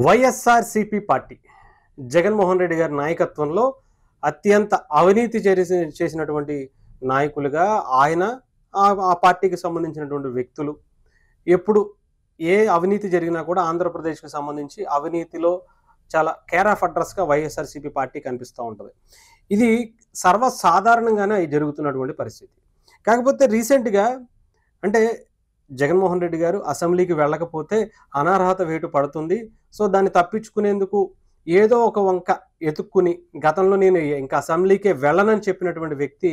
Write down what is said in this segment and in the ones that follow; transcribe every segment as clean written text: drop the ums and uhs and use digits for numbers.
YSRCP party Jaganmohan Reddy గారి నాయకత్వంలో అత్యంత అవినీతి చేసినటువంటి నాయకులుగా ఆయన ఆ పార్టీకి సంబంధించినటువంటి వ్యక్తులు ఎప్పుడు ఏ అవినీతి జరిగినా కూడా ఆంధ్రప్రదేశ్కి సంబంధించి అవినీతిలో చాలా కేర్ ఆఫ్ అడ్రస్గా వైఎస్ఆర్సీపీ పార్టీ కనిపిస్తూ ఉంటుంది. ఇది సర్వసాధారణంగానే జరుగుతున్నటువంటి పరిస్థితి. కాకపోతే రీసెంట్గా అంటే జగన్మోహన్ రెడ్డి గారు అసెంబ్లీకి వెళ్ళకపోతే అనర్హత వేటు పడుతుంది. సో దాన్ని తప్పించుకునేందుకు ఏదో ఒక వంక ఎతుక్కుని గతంలో నేను ఇంకా అసెంబ్లీకే వెళ్ళనని చెప్పినటువంటి వ్యక్తి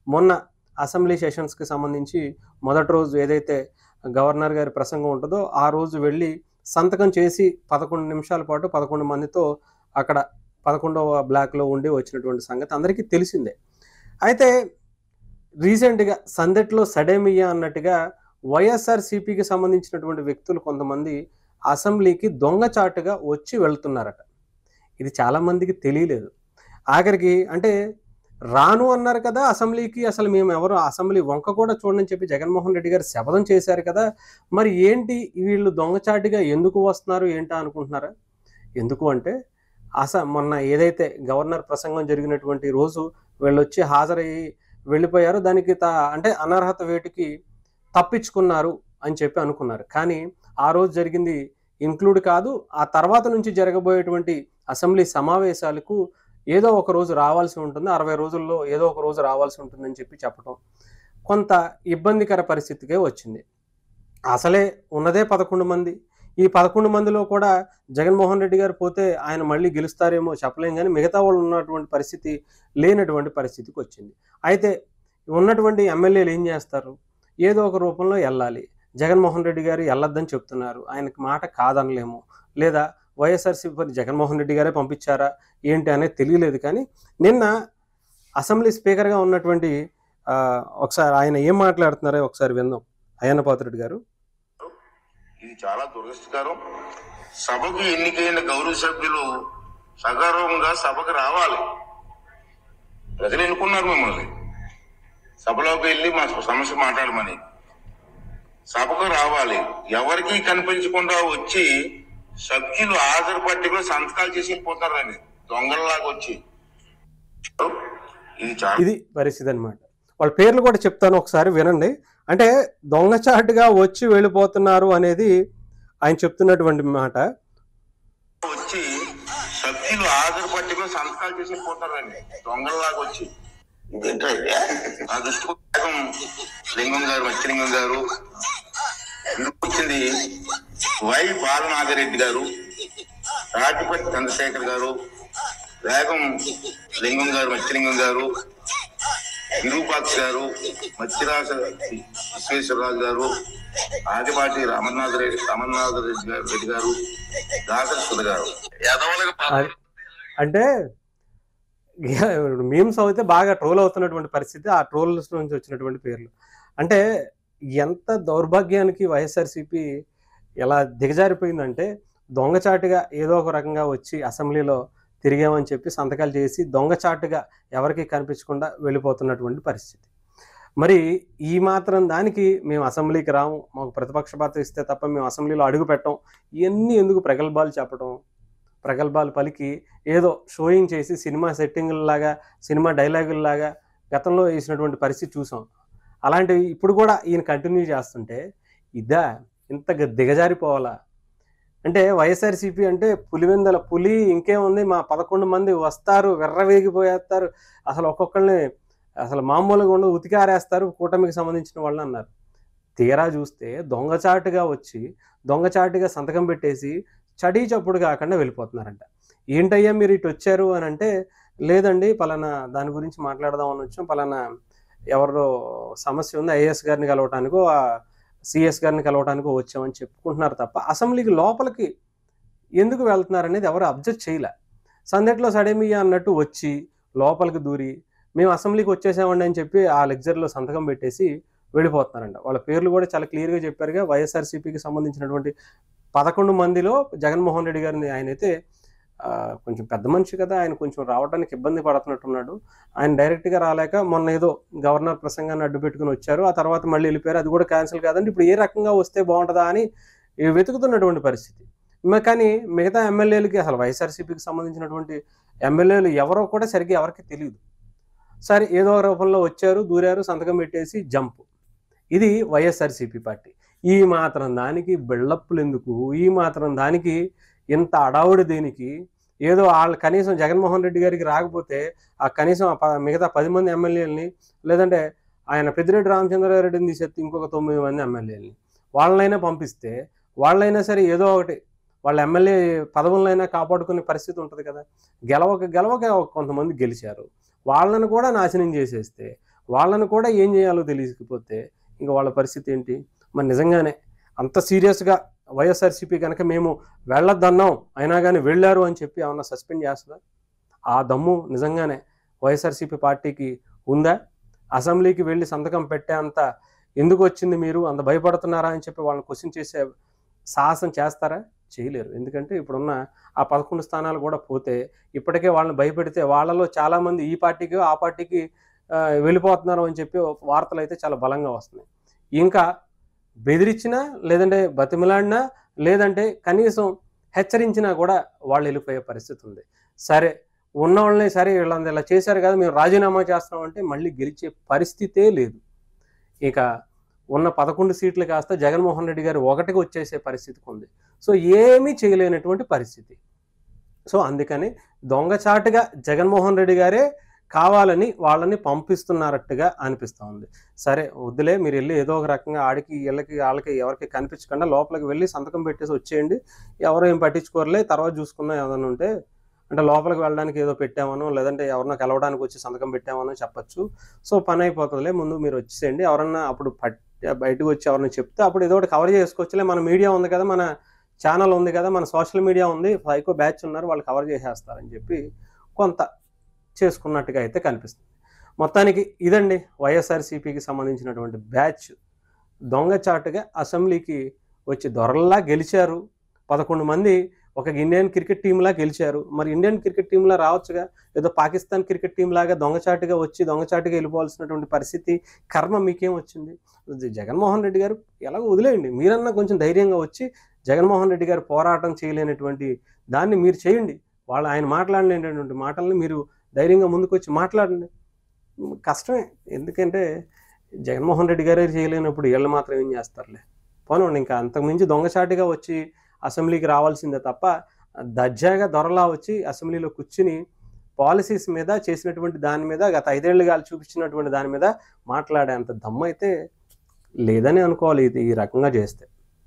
మొన్న అసెంబ్లీ సెషన్స్కి సంబంధించి మొదటి రోజు ఏదైతే గవర్నర్ గారి ప్రసంగం ఉంటుందో ఆ రోజు వెళ్ళి సంతకం చేసి 11 నిమిషాల పాటు 11 మందితో అక్కడ 11వ బ్లాక్లో ఉండి వచ్చినటువంటి సంగతి అందరికీ తెలిసిందే. అయితే రీసెంట్గా సందట్లో సడేమియా అన్నట్టుగా వైఎస్ఆర్సీపీకి సంబంధించినటువంటి వ్యక్తులు కొంతమంది అసెంబ్లీకి దొంగచాటుగా వచ్చి వెళ్తున్నారట. ఇది చాలామందికి తెలియలేదు. ఆఖరికి అంటే రాను అన్నారు కదా అసెంబ్లీకి, అసలు మేము ఎవరు అసెంబ్లీ వంక కూడా చూడని చెప్పి జగన్మోహన్ రెడ్డి గారు శపథం చేశారు కదా, మరి ఏంటి వీళ్ళు దొంగచాటుగా ఎందుకు వస్తున్నారు ఏంటా అనుకుంటున్నారా? ఎందుకు అంటే మొన్న ఏదైతే గవర్నర్ ప్రసంగం జరిగినటువంటి రోజు వీళ్ళు వచ్చి హాజరయ్యి వెళ్ళిపోయారు, దానికి అంటే అనర్హత వేటుకి తప్పించుకున్నారు అని చెప్పి అనుకున్నారు. కానీ ఆ రోజు జరిగింది ఇంక్లూడ్ కాదు. ఆ తర్వాత నుంచి జరగబోయేటువంటి అసెంబ్లీ సమావేశాలకు ఏదో ఒక రోజు రావాల్సి ఉంటుంది, 60 రోజుల్లో ఏదో ఒక రోజు రావాల్సి ఉంటుందని చెప్పి చెప్పడం కొంత ఇబ్బందికర పరిస్థితికే వచ్చింది. అసలే ఉన్నదే 11 మంది. ఈ 11 మందిలో కూడా జగన్మోహన్ రెడ్డి గారు పోతే ఆయన మళ్ళీ గెలుస్తారేమో చెప్పలేం, కానీ మిగతా వాళ్ళు ఉన్నటువంటి పరిస్థితి లేనటువంటి పరిస్థితికి వచ్చింది. అయితే ఉన్నటువంటి ఎమ్మెల్యేలు ఏం చేస్తారు? ఏదో ఒక రూపంలో వెళ్ళాలి. జగన్మోహన్ రెడ్డి గారు వెళ్ళొద్దని చెప్తున్నారు, ఆయనకి మాట కాదనలేము. లేదా వైఎస్ఆర్సీపీ జగన్మోహన్ రెడ్డి గారే పంపించారా ఏంటి అనేది తెలియలేదు. కానీ నిన్న అసెంబ్లీ స్పీకర్గా ఉన్నటువంటి ఒకసారి ఆయన ఏం మాట్లాడుతున్నారో ఒకసారి విందాం. అయ్యన్న పాత్రుడు గారు, ఇది చాలా దురదృష్టకరం. సభకు ఎన్నికైన గౌరవ సభ్యులు సగౌరవంగా సభకు రావాలి. ప్రజలు ఎన్నుకున్నారు మిమ్మల్ని, సభలోకి వెళ్ళి మా సమస్య మాట్లాడమని. సభకు రావాలి. ఎవరికి కనిపించకుండా వచ్చి సభ్యులు హాజరు పట్టికలో సంతకాలు చేసి పోతారని దొంగల్లాగా వచ్చి, ఇది పరిస్థితి అనమాట. వాళ్ళ పేర్లు కూడా చెప్తాను, ఒకసారి వినండి. అంటే దొంగచాటుగా వచ్చి వెళ్ళిపోతున్నారు అనేది ఆయన చెప్తున్నటువంటి మాట. వచ్చి సభ్యులు హాజరు పట్టికలో సంతకాలు చేసి పోతారని దొంగల్లాగా వచ్చి, ఆ దృష్టి లింగం గారు, మత్స్యలింగం గారు వచ్చింది, వై బాలనాగరెడ్డి గారు, రాటిపట్టి చంద్రశేఖర్ గారు, వేగం లింగం గారు, మత్స్యలింగం గారు, విరూపాక్ష గారు, మత్స్యరాజ విశ్వేశ్వరరాజు గారు, ఆదిపాటి అమర్నాథ్ రెడ్డి గారు, దాసరి సుధ గారు. అంటే మీమ్స్ అయితే బాగా ట్రోల్ అవుతున్నటువంటి పరిస్థితి, ఆ ట్రోల్స్ నుంచి వచ్చినటువంటి పేర్లు. అంటే ఎంత దౌర్భాగ్యానికి వైఎస్ఆర్సీపీ ఎలా దిగజారిపోయిందంటే దొంగచాటుగా ఏదో ఒక రకంగా వచ్చి అసెంబ్లీలో తిరిగామని చెప్పి సంతకాలు చేసి దొంగచాటుగా ఎవరికి కనిపించకుండా వెళ్ళిపోతున్నటువంటి పరిస్థితి. మరి ఈ మాత్రం దానికి మేము అసెంబ్లీకి రాము, మాకు ప్రతిపక్ష పాత్ర ఇస్తే తప్ప మేము అసెంబ్లీలో అడుగు పెట్టం, ఇవన్నీ ఎందుకు ప్రగల్భాలు చెప్పడం? ప్రగల్భాలు పలికి ఏదో షోయింగ్ చేసి సినిమా సెట్టింగుల్లాగా, సినిమా డైలాగుల్లాగా గతంలో వేసినటువంటి పరిస్థితి చూసాం. అలాంటివి ఇప్పుడు కూడా ఈయన కంటిన్యూ చేస్తుంటే ఇదా ఇంత దిగజారిపోవాలా? అంటే వైఎస్ఆర్సీపీ అంటే పులివెందల పులి ఇంకేముంది, మా 11 మంది వస్తారు, వెర్రవేగిపోయేస్తారు, అసలు ఒక్కొక్కరిని అసలు మామూలుగా ఉండదు, ఉతికారేస్తారు కూటమికి సంబంధించిన వాళ్ళు అన్నారు. తీరా చూస్తే దొంగచాటుగా వచ్చి దొంగచాటుగా సంతకం పెట్టేసి చడీ చప్పుడు కాకుండా వెళ్ళిపోతున్నారంట. ఏంటయ్యా మీరు ఇటు వచ్చారు అని అంటే, లేదండి పలానా దాని గురించి మాట్లాడదామని వచ్చాం, పలానా ఎవరో సమస్య ఉంది, ఐఏఎస్ గారిని కలవటానికో సిఎస్ గారిని కలవటానికో వచ్చామని చెప్పుకుంటున్నారు తప్ప అసెంబ్లీకి లోపలికి ఎందుకు వెళ్తున్నారు అనేది ఎవరు అబ్జెక్ట్ చేయలే. సందట్లో సడేమియా అన్నట్టు వచ్చి లోపలికి దూరి మేము అసెంబ్లీకి వచ్చేసామండి అని చెప్పి ఆ లెక్చర్లో సంతకం పెట్టేసి వెళ్ళిపోతున్నారంట. వాళ్ళ పేర్లు కూడా చాలా క్లియర్గా చెప్పారుగా. వైఎస్ఆర్సీపీకి సంబంధించినటువంటి 11 మందిలో జగన్మోహన్ రెడ్డి గారిని, ఆయనైతే కొంచెం పెద్ద మనిషి కదా, ఆయన కొంచెం రావడానికి ఇబ్బంది పడుతున్నట్టున్నాడు. ఆయన డైరెక్ట్గా రాలేక మొన్న ఏదో గవర్నర్ ప్రసంగాన్ని అడ్డు పెట్టుకుని వచ్చారు, ఆ తర్వాత మళ్ళీ వెళ్ళిపోయారు. అది కూడా క్యాన్సిల్ కాదండి. ఇప్పుడు ఏ రకంగా వస్తే బాగుంటుందా అని వెతుకుతున్నటువంటి పరిస్థితి. కానీ మిగతా ఎమ్మెల్యేలకి అసలు వైఎస్ఆర్సీపీకి సంబంధించినటువంటి ఎమ్మెల్యేలు ఎవరో కూడా సరిగ్గా ఎవరికి తెలియదు. సరే ఏదో ఒక రూపంలో వచ్చారు, దూరారు, సంతకం పెట్టేసి జంప్. ఇది వైఎస్ఆర్సీపీ పార్టీ. ఈ మాత్రం దానికి బిల్డప్పులు ఎందుకు? ఈ మాత్రం దానికి ఇంత అడావుడి దేనికి? ఏదో వాళ్ళు కనీసం జగన్మోహన్ రెడ్డి గారికి రాకపోతే ఆ కనీసం మిగతా 10 మంది ఎమ్మెల్యేలని, లేదంటే ఆయన పెద్దిరెడ్డి రామచంద్రారెడ్డిని తీసేస్తే ఇంకొక 9 మంది ఎమ్మెల్యేలని వాళ్ళనైనా పంపిస్తే వాళ్ళైనా సరే ఏదో ఒకటి వాళ్ళ ఎమ్మెల్యే పదవులనైనా కాపాడుకునే పరిస్థితి ఉంటుంది కదా. గెలవక కొంతమంది గెలిచారు, వాళ్ళను కూడా నాశనం చేసేస్తే, వాళ్ళను కూడా ఏం చేయాలో తెలియకపోతే ఇంకా వాళ్ళ పరిస్థితి ఏంటి? మరి నిజంగానే అంత సీరియస్గా వైఎస్ఆర్సీపీ కనుక మేము వెళ్ళొద్దన్నాం అయినా కానీ వెళ్ళారు అని చెప్పి ఏమన్నా సస్పెండ్ చేస్తుందా? ఆ దమ్ము నిజంగానే వైఎస్ఆర్సీపీ పార్టీకి ఉందా? అసెంబ్లీకి వెళ్ళి సంతకం పెట్టే అంత ఎందుకు వచ్చింది, మీరు అంత భయపడుతున్నారా అని చెప్పి వాళ్ళని క్వశ్చన్ చేసే సాహసం చేస్తారా? చేయలేరు. ఎందుకంటే ఇప్పుడున్న ఆ 11 స్థానాలు కూడా పోతే ఇప్పటికే వాళ్ళని భయపెడితే వాళ్ళలో చాలామంది ఈ పార్టీకి ఆ పార్టీకి వెళ్ళిపోతున్నారు అని చెప్పి వార్తలు అయితే చాలా బలంగా వస్తున్నాయి. ఇంకా బెదిరించినా, లేదంటే బతిమలాడినా, లేదంటే కనీసం హెచ్చరించినా కూడా వాళ్ళు వెళ్ళిపోయే పరిస్థితి ఉంది. సరే ఉన్న వాళ్ళని సరే వీళ్ళందరూ ఇలా చేశారు కదా మేము రాజీనామా చేస్తున్నామంటే మళ్ళీ గెలిచే పరిస్థితే లేదు. ఇక ఉన్న 11 సీట్లు కాస్త జగన్మోహన్ రెడ్డి గారు 1కి వచ్చేసే పరిస్థితికి ఉంది. సో ఏమీ చేయలేనటువంటి పరిస్థితి. సో అందుకని దొంగచాటుగా జగన్మోహన్ రెడ్డి గారే కావాలని వాళ్ళని పంపిస్తున్నారట్టుగా అనిపిస్తూ ఉంది. సరే వద్దులే, మీరు వెళ్ళి ఏదో ఒక రకంగా ఆడికి వీళ్ళకి వాళ్ళకి ఎవరికి కనిపించకుండా లోపలికి వెళ్ళి సంతకం పెట్టేసి వచ్చేయండి, ఎవరో ఏం పట్టించుకోరలే, తర్వాత చూసుకున్నా ఏదైనా ఉంటే, అంటే లోపలికి వెళ్ళడానికి ఏదో పెట్టామనో, లేదంటే ఎవరన్నా కలవడానికి వచ్చి సంతకం పెట్టామనో చెప్పచ్చు. సో పని అయిపోతుందిలే, ముందు మీరు వచ్చేసేయండి, ఎవరన్నా అప్పుడు బయటకు వచ్చి ఎవరైనా చెప్తే అప్పుడు ఏదో ఒకటి కవర్ చేసుకోవచ్చులే, మన మీడియా ఉంది కదా, మన ఛానల్ ఉంది కదా, మన సోషల్ మీడియా ఉంది, సైకో బ్యాచ్ ఉన్నారు, వాళ్ళు కవర్ చేసేస్తారని చెప్పి కొంత చేసుకున్నట్టుగా అయితే కనిపిస్తుంది. మొత్తానికి ఇదండి వైఎస్ఆర్సీపీకి సంబంధించినటువంటి బ్యాచ్. దొంగచాటుగా అసెంబ్లీకి వచ్చి దొరల్లా గెలిచారు. 11 మంది ఒక ఇండియన్ క్రికెట్ టీంలా గెలిచారు. మరి ఇండియన్ క్రికెట్ టీంలా రావచ్చుగా, ఏదో పాకిస్తాన్ క్రికెట్ టీం లాగా దొంగచాటుగా వచ్చి దొంగచాటుగా వెళ్ళిపోవాల్సినటువంటి పరిస్థితి కర్మ మీకేం వచ్చింది? జగన్మోహన్ రెడ్డి గారు ఎలాగో వదిలేయండి, మీరన్నా కొంచెం ధైర్యంగా వచ్చి జగన్మోహన్ రెడ్డి గారు పోరాటం చేయలేనటువంటి దాన్ని మీరు చేయండి. ఆయన మాట్లాడలేనటువంటి మాటల్ని మీరు ధైర్యంగా ముందుకు వచ్చి మాట్లాడండి. కష్టమే, ఎందుకంటే జగన్మోహన్ రెడ్డి గారే చేయలేనప్పుడు వీళ్ళు మాత్రం ఏం చేస్తారులే, పోనండి. ఇంకా అంతకుమించి దొంగచాటుగా వచ్చి అసెంబ్లీకి రావాల్సిందే తప్ప దర్జాగా దొరలా వచ్చి అసెంబ్లీలో కూర్చుని పాలసీస్ మీద చేసినటువంటి దాని మీద గత 5 ఏళ్ళుగా చూపించినటువంటి దాని మీద మాట్లాడే అంత దమ్ము అయితే లేదని అనుకోవాలి ఈ రకంగా చేస్తే.